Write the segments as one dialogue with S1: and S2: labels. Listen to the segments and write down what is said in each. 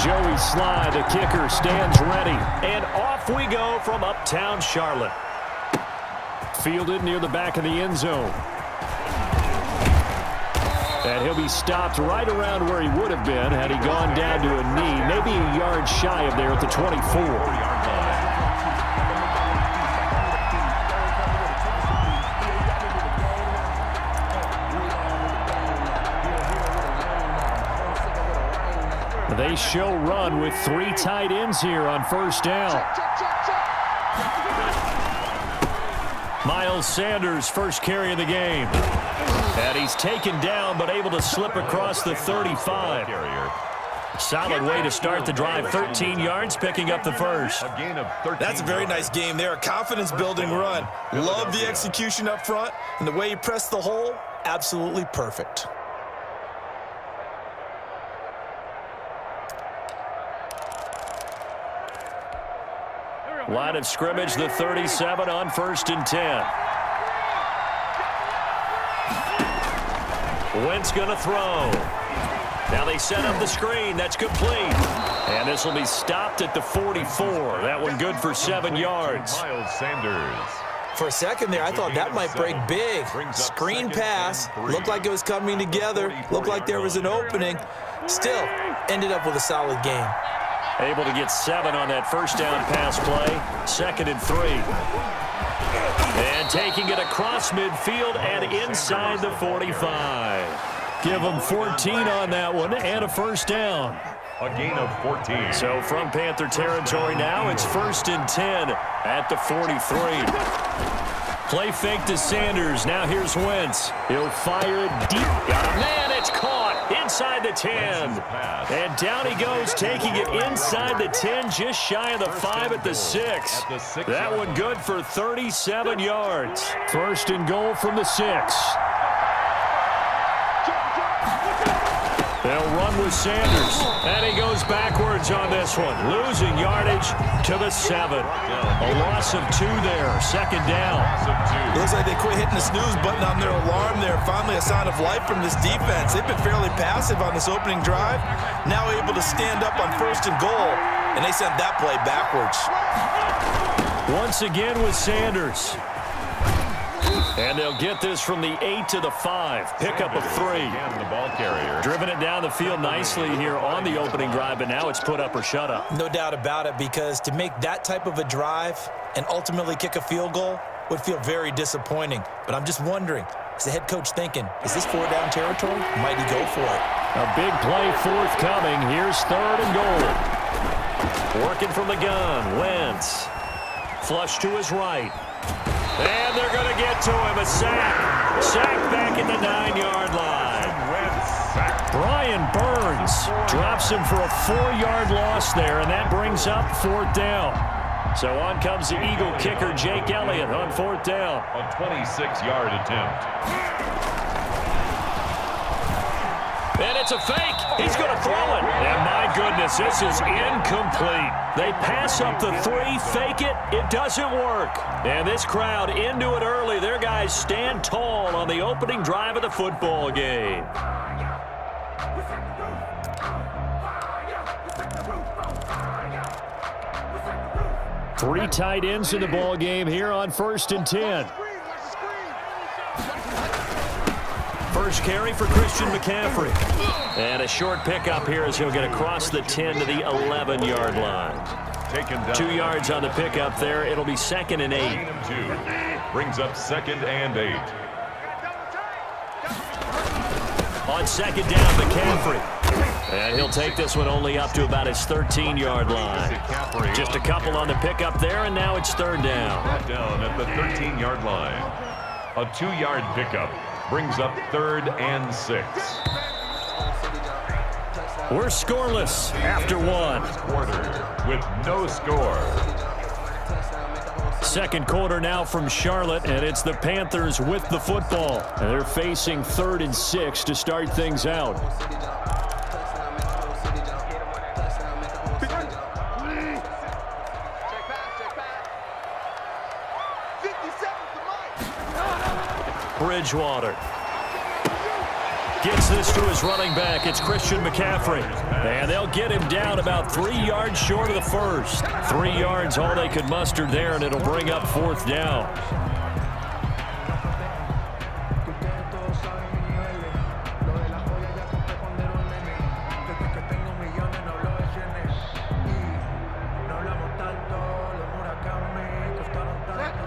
S1: Joey Sly, the kicker, stands ready. And off we go from uptown Charlotte. Fielded near the back of the end zone. And he'll be stopped right around where he would have been had he gone down to a knee, maybe a yard shy of there at the 24. They show run with 3 tight ends here on first down. Miles Sanders, first carry of the game. And he's taken down but able to slip across the 35. Solid way to start the drive. 13 yards, picking up the first.
S2: That's a very nice game there. A confidence-building run. Love the execution up front. And the way he pressed the hole, absolutely perfect.
S1: Line of scrimmage, the 37 on 1st and 10. Wentz going to throw. Now they set up the screen. That's complete. And this will be stopped at the 44. That one good for 7 yards.
S3: Miles Sanders.
S2: For a second there, I thought that might break big. Screen pass. Looked like it was coming together. Looked like there was an opening. Still, ended up with a solid game.
S1: Able to get 7 on that first down pass play. 2nd and 3. And taking it across midfield and inside the 45. Give them 14 on that one and a first down.
S3: A gain of 14.
S1: So from Panther territory now, it's 1st and 10 at the 43. Play fake to Sanders. Now here's Wentz. He'll fire it deep. Man, it's caught inside the 10. And down he goes, taking it inside the 10, just shy of the 5 at the 6. That one good for 37 yards. 1st and goal from the 6. They'll run with Sanders. And he goes backwards on this one. Losing yardage to the 7. A loss of 2 there. 2nd down.
S2: Looks like they quit hitting the snooze button on their alarm there. Finally a sign of life from this defense. They've been fairly passive on this opening drive. Now able to stand up on 1st and goal. And they sent that play backwards.
S1: Once again with Sanders. And they'll get this from the 8 to the 5. Pickup of 3.
S3: The ball carrier.
S1: Driven it down the field nicely here on the opening drive, but now it's put up or shut up.
S2: No doubt about it, because to make that type of a drive and ultimately kick a field goal would feel very disappointing. But I'm just wondering, is the head coach thinking, is this 4-down territory? Might he go for it?
S1: A big play forthcoming. Here's 3rd and goal. Working from the gun. Wentz. Flush to his right. And they're going to get to him. A sack. Sack back at the 9-yard line. Brian Burns drops him for a 4-yard loss there, and that brings up 4th down. So on comes the Eagle kicker, Jake Elliott, on 4th down.
S3: A 26-yard attempt.
S1: And it's a fake. He's going to throw it. And my goodness, this is incomplete. They pass up the 3, fake it. It doesn't work. And this crowd into it early. Their guys stand tall on the opening drive of the football game. Three tight ends in the ball game here on 1st and 10. First carry for Christian McCaffrey. And a short pickup here as he'll get across the 10 to the 11-yard line. 2 yards on the pickup there. It'll be 2nd and 8.
S3: Brings up 2nd and 8.
S1: On 2nd down, McCaffrey. And he'll take this one only up to about his 13-yard line. Just a couple on the pickup there, and now it's 3rd down.
S3: Down at the 13-yard line. A 2-yard pickup brings up 3rd and 6.
S1: We're scoreless after 1.
S3: Quarter with no score.
S1: 2nd quarter now from Charlotte, and it's the Panthers with the football. And they're facing 3rd and 6 to start things out. Bridgewater. Gets this to his running back. It's Christian McCaffrey. And they'll get him down about 3 yards short of the first. 3 yards all they could muster there, and it'll bring up 4th down.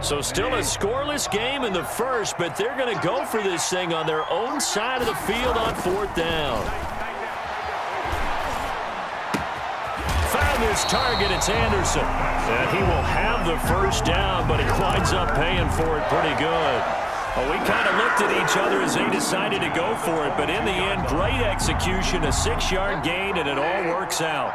S1: So still a scoreless game in the first, but they're going to go for this thing on their own side of the field on 4th down. Found his target. It's Anderson. And he will have the first down, but he winds up paying for it pretty good. Well, we kind of looked at each other as they decided to go for it, but in the end, great execution, a 6-yard gain, and it all works out.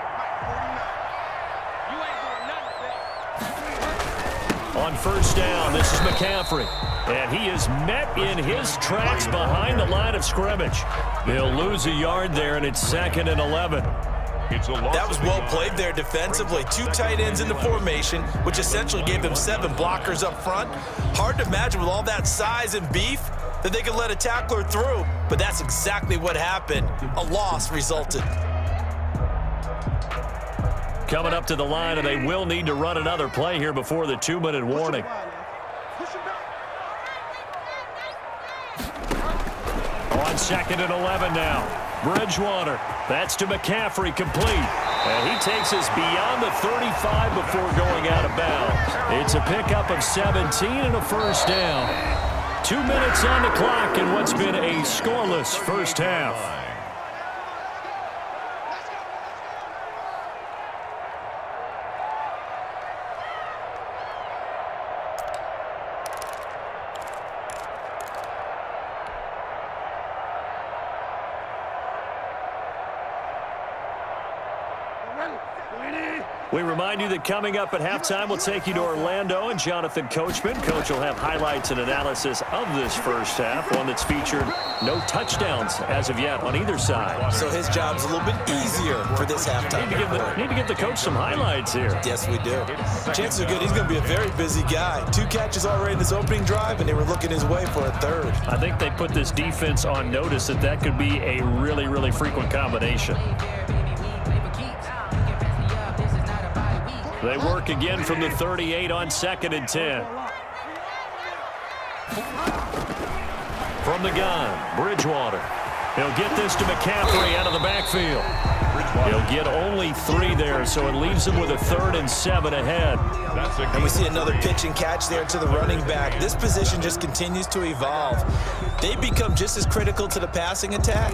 S1: On 1st down, this is McCaffrey. And he is met in his tracks behind the line of scrimmage. They'll lose a yard there, and it's 2nd and 11.
S2: That was well played there defensively. 2 tight ends in the formation, which essentially gave them 7 blockers up front. Hard to imagine with all that size and beef that they could let a tackler through, but that's exactly what happened. A loss resulted.
S1: Coming up to the line, and they will need to run another play here before the 2-minute warning. On 2nd and 11 now. Bridgewater. That's to McCaffrey, complete. And he takes us beyond the 35 before going out of bounds. It's a pickup of 17 and a first down. 2 minutes on the clock in what's been a scoreless first half. We remind you that coming up at halftime, we'll take you to Orlando and Jonathan Coachman. Coach will have highlights and analysis of this first half, one that's featured no touchdowns as of yet on either side.
S2: So his job's a little bit easier for this halftime.
S1: Need to give the coach some highlights here.
S2: Yes, we do. Chances are good he's going to be a very busy guy. 2 catches already in this opening drive, and they were looking his way for a 3rd.
S1: I think they put this defense on notice that could be a really, really frequent combination. They work again from the 38 on 2nd and 10. From the gun, Bridgewater. He'll get this to McCaffrey out of the backfield. He'll get only 3 there, so it leaves him with a 3rd and 7 ahead.
S2: And we see another pitch and catch there to the running back. This position just continues to evolve. They become just as critical to the passing attack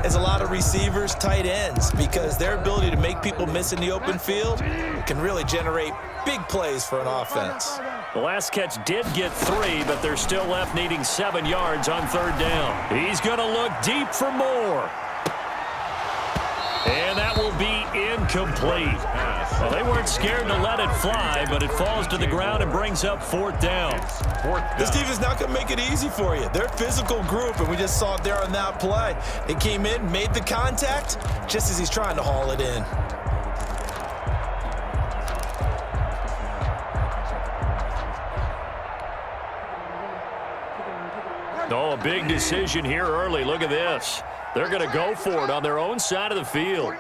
S2: as a lot of receivers, tight ends, because their ability to make people miss in the open field can really generate big plays for an offense.
S1: The last catch did get 3, but they're still left needing 7 yards on 3rd down. He's going to look deep for more. And that will be incomplete. Well, they weren't scared to let it fly, but it falls to the ground and brings up 4th down.
S2: This defense is not going to make it easy for you. They're a physical group, and we just saw it there on that play. They came in, made the contact, just as he's trying to haul it in.
S1: Oh, a big decision here early. Look at this. They're going to go for it on their own side of the field.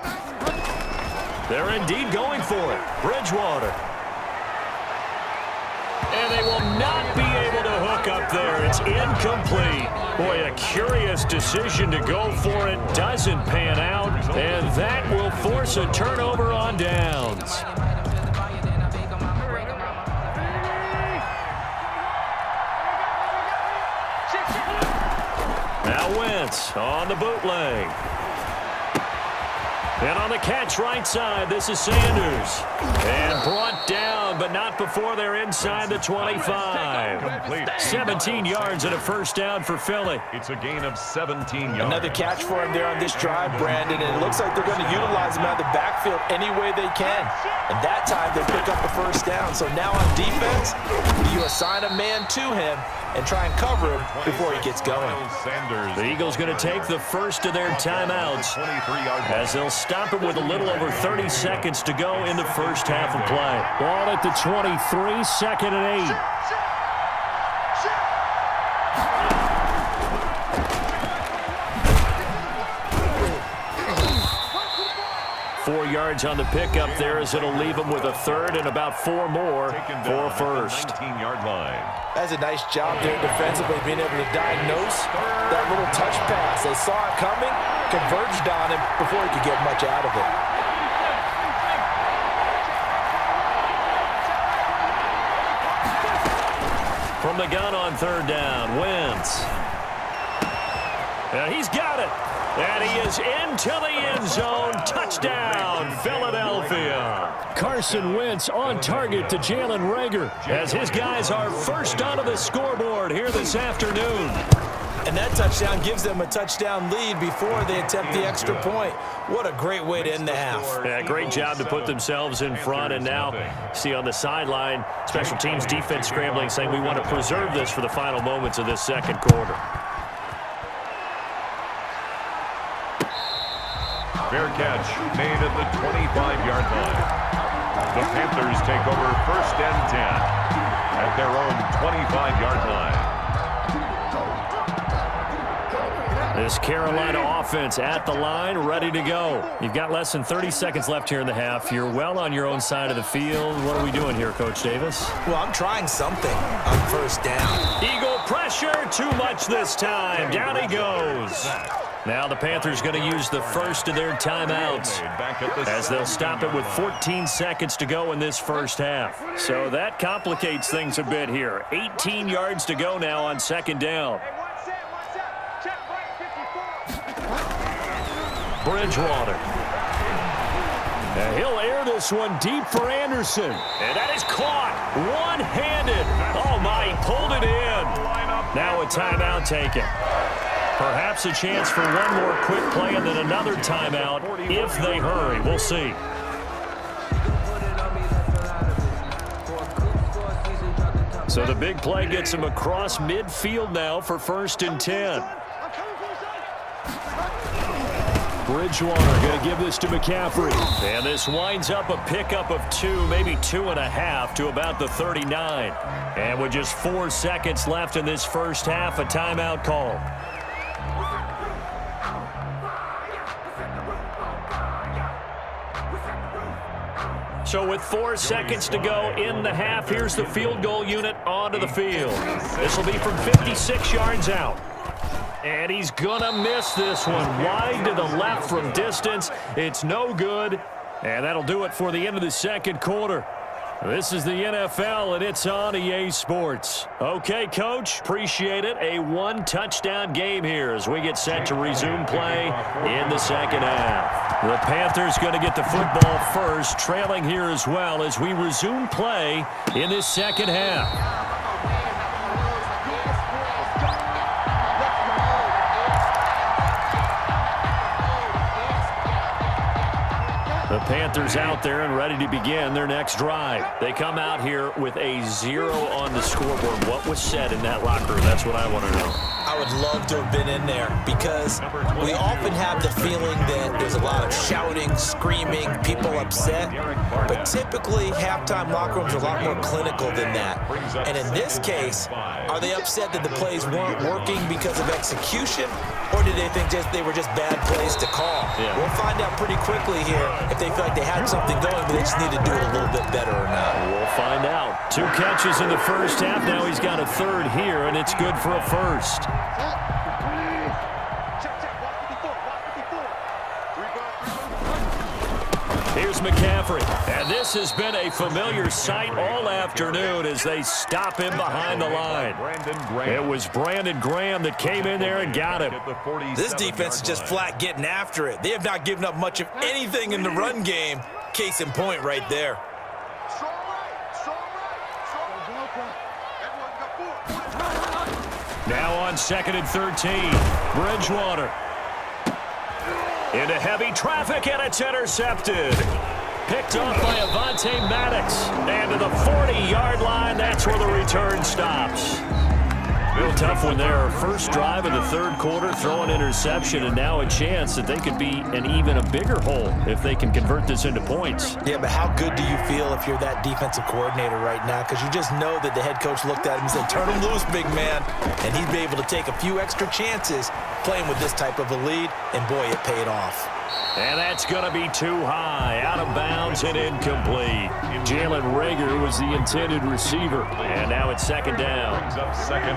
S1: They're indeed going for it. Bridgewater. And they will not be able to hook up there. It's incomplete. Boy, a curious decision to go for it. Doesn't pan out. And that will force a turnover on downs. Now Wentz on the bootleg. And on the catch right side, this is Sanders. And brought down, but not before they're inside the 25. 17 yards and a first down for Philly.
S3: It's a gain of 17 yards.
S2: Another catch for him there on this drive, Brandon, and it looks like they're going to utilize him out of the backfield any way they can. And that time they pick up the first down. So now on defense, you assign a man to him and try and cover him before he gets going.
S1: The Eagles going to take the first of their timeouts as they'll stop him with a little over 30 seconds to go in the first half of play. Ball at the 23, 2nd and 8. 4 yards on the pickup there, as it'll leave them with a third and about 4 more for a first.
S3: 19-yard line.
S2: That's a nice job there defensively, being able to diagnose that little touch pass. They saw it coming, converged on him before he could get much out of it.
S1: From the gun on third down, Wentz. And he's got it. And he is into the end zone. Touchdown, Philadelphia. Carson Wentz on target to Jalen Reagor, as his guys are first onto the scoreboard here this afternoon.
S2: And that touchdown gives them a touchdown lead before they attempt the extra point. What a great way to end the half.
S1: Yeah, great job to put themselves in front. And now, see on the sideline, special teams defense scrambling, saying we want to preserve this for the final moments of this second quarter.
S3: Fair catch made at the 25-yard line. The Panthers take over first and 10 at their own 25-yard line.
S1: This Carolina offense at the line, ready to go. You've got less than 30 seconds left here in the half. You're well on your own side of the field. What are we doing here, Coach Davis?
S2: Well, I'm trying something on first down.
S1: Eagle pressure, too much this time. Down he goes. Now the Panthers going to use the first of their timeouts, as they'll stop it with 14 seconds to go in this first half. So that complicates things a bit here. 18 yards to go now on second down. Bridgewater. And he'll air this one deep for Anderson. And that is caught one-handed. Oh, my, he pulled it in. Now a timeout taken. Perhaps a chance for one more quick play and then another timeout if they hurry. We'll see. So the big play gets him across midfield now for first and 10. Bridgewater going to give this to McCaffrey. And this winds up a pickup of 2, maybe 2.5 to about the 39. And with just 4 seconds left in this first half, a timeout call. So with 4 seconds to go in the half, here's the field goal unit onto the field. This will be from 56 yards out. And he's going to miss this one. Wide to the left from distance. It's no good. And that'll do it for the end of the second quarter. This is the NFL, and it's on EA Sports. Okay, Coach, appreciate it. A 1-touchdown game here as we get set to resume play in the second half. The Panthers going to get the football first, trailing here as well as we resume play in this second half. The Panthers out there and ready to begin their next drive. They come out here with a 0 on the scoreboard. What was said in that locker room? That's what I want to know.
S2: I would love to have been in there because we often have the feeling that there's a lot of shouting, screaming, people upset. But typically, halftime locker rooms are a lot more clinical than that. And in this case, are they upset that the plays weren't working because of execution? Or did they think they were just bad plays to call? Yeah. We'll find out pretty quickly here if they feel like they had something going, but they just need to do it a little bit better or not.
S1: We'll find out. 2 catches in the first half. Now he's got a third here, and it's good for a first. Here's McCaffrey. And this has been a familiar sight all afternoon as they stop him behind the line. It was Brandon Graham that came in there and got him.
S2: This defense is just flat getting after it. They have not given up much of anything in the run game. Case in point right there.
S1: Now on 2nd and 13, Bridgewater. Into heavy traffic, and it's intercepted. Picked off by Avonte Maddox. And to the 40-yard line, that's where the return stops. Real tough one there. First drive of the third quarter, throw an interception, and now a chance that they could be in even a bigger hole if they can convert this into points.
S2: Yeah, but how good do you feel if you're that defensive coordinator right now? Because you just know that the head coach looked at him and said, turn him loose, big man. And he'd be able to take a few extra chances playing with this type of a lead, and boy, it paid off.
S1: And that's going to be too high, out of bounds and incomplete. Jalen Reagor was the intended receiver. And now it's second down.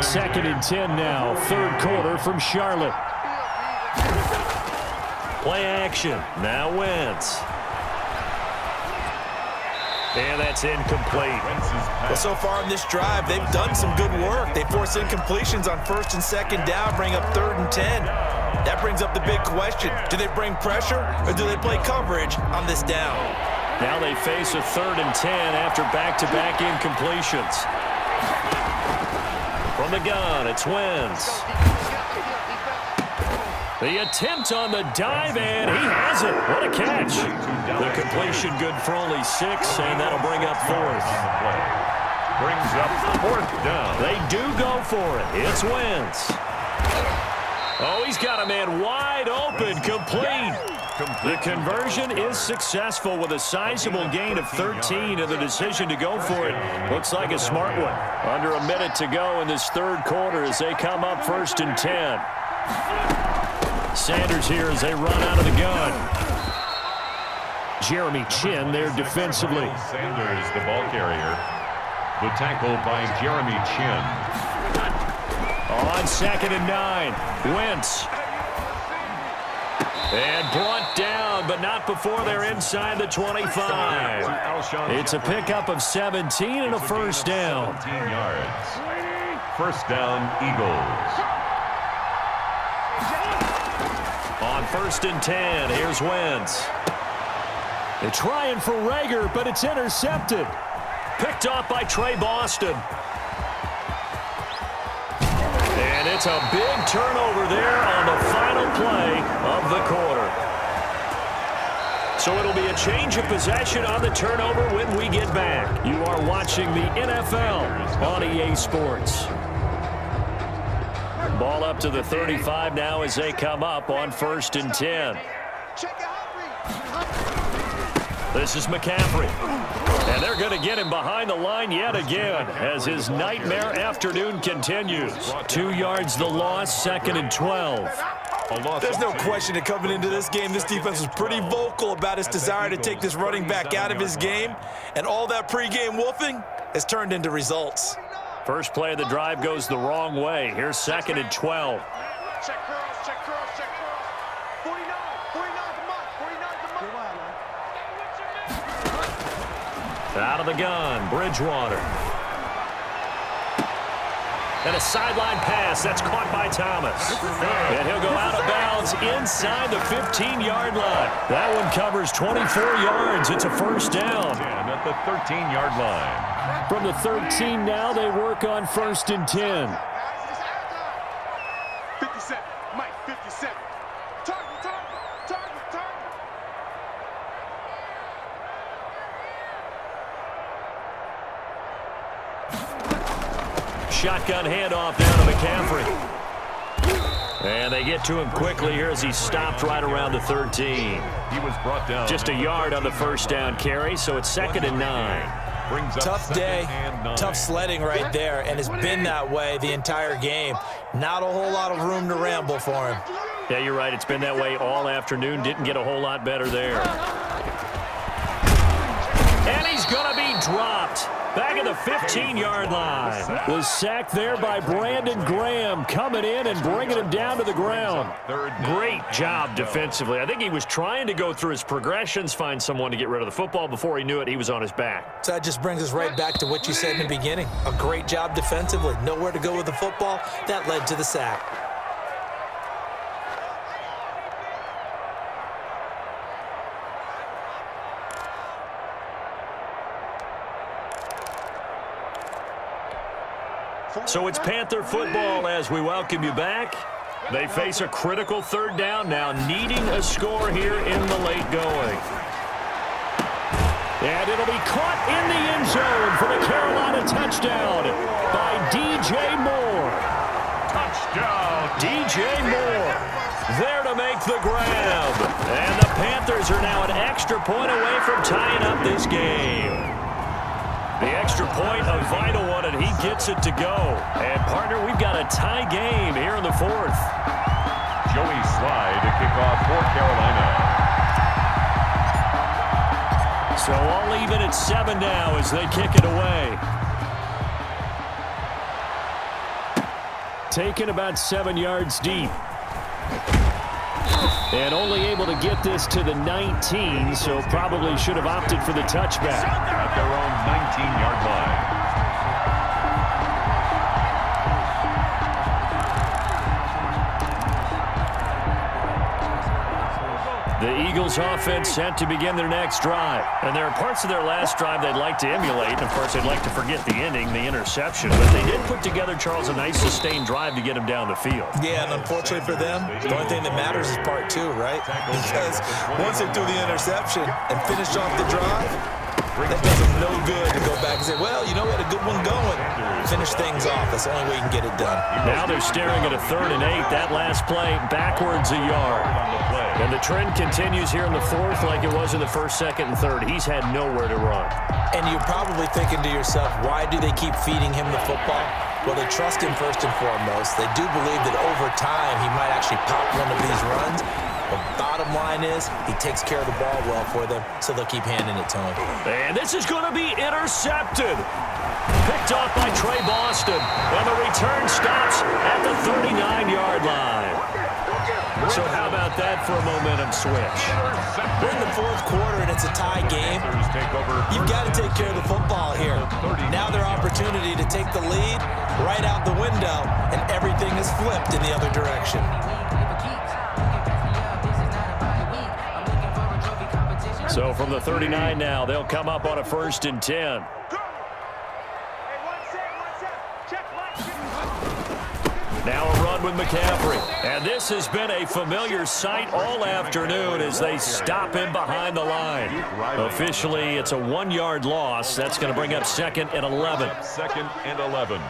S1: Second and 10 now, third quarter from Charlotte. Play action, now Wentz. And that's incomplete.
S2: Well, so far in this drive, they've done some good work. They force incompletions on first and second down, bring up third and 10. That brings up the big question. Do they bring pressure or do they play coverage on this down?
S1: Now they face a third and 10 after back-to-back incompletions. From the gun, it's Wentz. The attempt on the dive, and he has it. What a catch. The completion good for only 6, and that'll bring up fourth.
S3: Brings up fourth down.
S1: They do go for it. It's Wentz. Oh, he's got a man wide open, complete. The conversion is successful with a sizable gain of 13, and the decision to go for it looks like a smart one. Under a minute to go in this third quarter as they come up first and 10. Sanders here as they run out of the gun. Jeremy Chin there defensively.
S3: Sanders, the ball carrier. The tackle by Jeremy Chin.
S1: On second and 9, Wentz. And brought down, but not before they're inside the 25. It's a pickup of 17 and a first down.
S3: 17 yards. First down, Eagles.
S1: On first and 10, here's Wentz. They're trying for Reagor, but it's intercepted. Picked off by Trey Boston. And it's a big turnover there on the final play of the quarter. So it'll be a change of possession on the turnover when we get back. You are watching the NFL on EA Sports. Ball up to the 35 now as they come up on first and 10. This is McCaffrey. And they're going to get him behind the line yet again as his nightmare afternoon continues. 2 yards the loss, second and 12.
S2: There's no question that coming into this game, this defense was pretty vocal about its desire to take this running back out of his game. And all that pregame wolfing has turned into results.
S1: First play of the drive goes the wrong way. Here's second and 12.
S4: Check curls, check curls, check curls. 49, 49's a month, 49's a month.
S1: Out of the gun, Bridgewater. And a sideline pass. That's caught by Thomas. And he'll go out of bounds inside the 15-yard line. That one covers 24 yards. It's a first down.
S3: And at the 13-yard line.
S1: From the 13 now, they work on first and 10.
S4: 57, Mike, 57. Target, target, target, target.
S1: Shotgun handoff down to McCaffrey. And they get to him quickly here as he stopped right around the 13.
S3: He was brought down.
S1: Just a yard on the first down carry, so it's second and 9.
S2: Tough day, tough sledding right there, and it's been that way the entire game. Not a whole lot of room to ramble for him.
S1: Yeah, you're right. It's been that way all afternoon. Didn't get a whole lot better there. And he's going to be dropped. Back at the 15-yard line. The sack there by Brandon Graham coming in and bringing him down to the ground. Great job defensively. I think he was trying to go through his progressions, find someone to get rid of the football. Before he knew it, he was on his back.
S2: So that just brings us right back to what you said in the beginning. A great job defensively. Nowhere to go with the football. That led to the sack.
S1: So it's Panther football as we welcome you back. They face a critical third down now, needing a score here in the late going. And it'll be caught in the end zone for the Carolina touchdown by DJ Moore.
S3: Touchdown.
S1: DJ Moore there to make the grab. And the Panthers are now an extra point away from tying up this game. The extra point, a vital one, and he gets it to go. And, partner, we've got a tie game here in the fourth.
S3: Joey Slye to kick off for Carolina.
S1: So all even at 7 now as they kick it away. Taken about 7 yards deep. And only able to get this to the 19, so probably should have opted for the touchback.
S3: At their own 19-yard line.
S1: The Eagles offense set to begin their next drive. And there are parts of their last drive they'd like to emulate. And, of course, they'd like to forget the ending, the interception. But they did put together, Charles, a nice sustained drive to get him down the field.
S2: Yeah, and unfortunately for them, the only thing that matters is part 2, right? Because once they threw the interception and finished off the drive, that does them no good to go back and say, well, you know, we had a good one going. Finish things off. That's the only way you can get it done.
S1: Now they're staring at a 3rd and 8. That last play, backwards a yard. And the trend continues here in the 4th like it was in the 1st, 2nd, and 3rd. He's had nowhere to run.
S2: And you're probably thinking to yourself, why do they keep feeding him the football? Well, they trust him first and foremost. They do believe that over time he might actually pop one of these runs. The bottom line is he takes care of the ball well for them, so they'll keep handing it to him.
S1: And this is going to be intercepted. Picked off by Trey Boston. And the return stops at the 39-yard line. So how about that for a momentum switch?
S2: We're in the 4th quarter and it's a tie game. You've got to take care of the football here. Now their opportunity to take the lead right out the window, and everything is flipped in the other direction.
S1: So from the 39 now, they'll come up on a 1st and 10. Now a run with McCaffrey. And this has been a familiar sight all afternoon as they stop him behind the line. Officially, it's a 1-yard loss. That's going to bring up 2nd and 11.
S3: 2nd and 11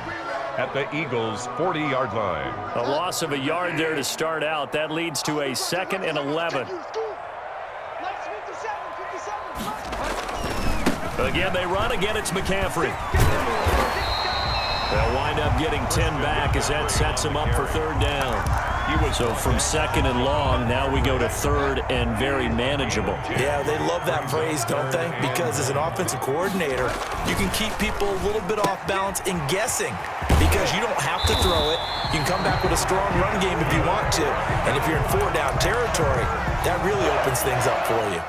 S3: at the Eagles' 40-yard line.
S1: A loss of a yard there to start out. That leads to a 2nd and 11. Again, they run. Again, it's McCaffrey. They'll wind up getting 10 back as that sets him up for 3rd down. So from 2nd and long, now we go to 3rd and very manageable.
S2: Yeah, they love that phrase, don't they? Because as an offensive coordinator, you can keep people a little bit off balance in guessing because you don't have to throw it. You can come back with a strong run game if you want to. And if you're in 4-down territory, that really opens things up for you.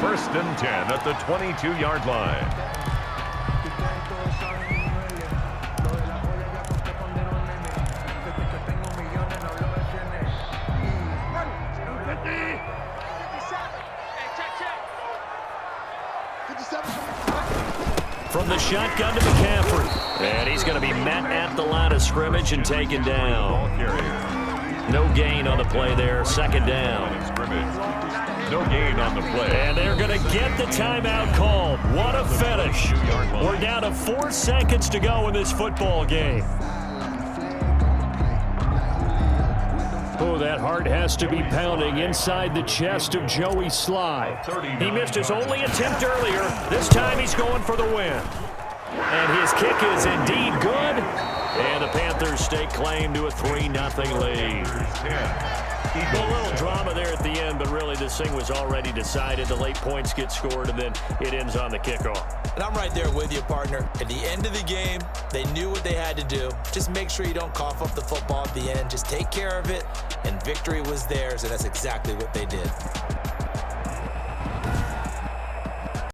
S3: 1st and 10 at the 22-yard line.
S1: From the shotgun to McCaffrey. And he's going to be met at the line of scrimmage and taken down. No gain on the play there. 2nd down.
S3: No gain on the play.
S1: And they're going to get the timeout called. What a finish. We're down to 4 seconds to go in this football game. Oh, that heart has to be pounding inside the chest of Joey Sly. He missed his only attempt earlier. This time he's going for the win. And his kick is indeed good. And the Panthers stake claim to a 3-0 lead. A little drama there at the end, but really this thing was already decided. The late points get scored, and then it ends on the kickoff.
S2: And I'm right there with you, partner. At the end of the game, they knew what they had to do. Just make sure you don't cough up the football at the end. Just take care of it, and victory was theirs, and that's exactly what they did.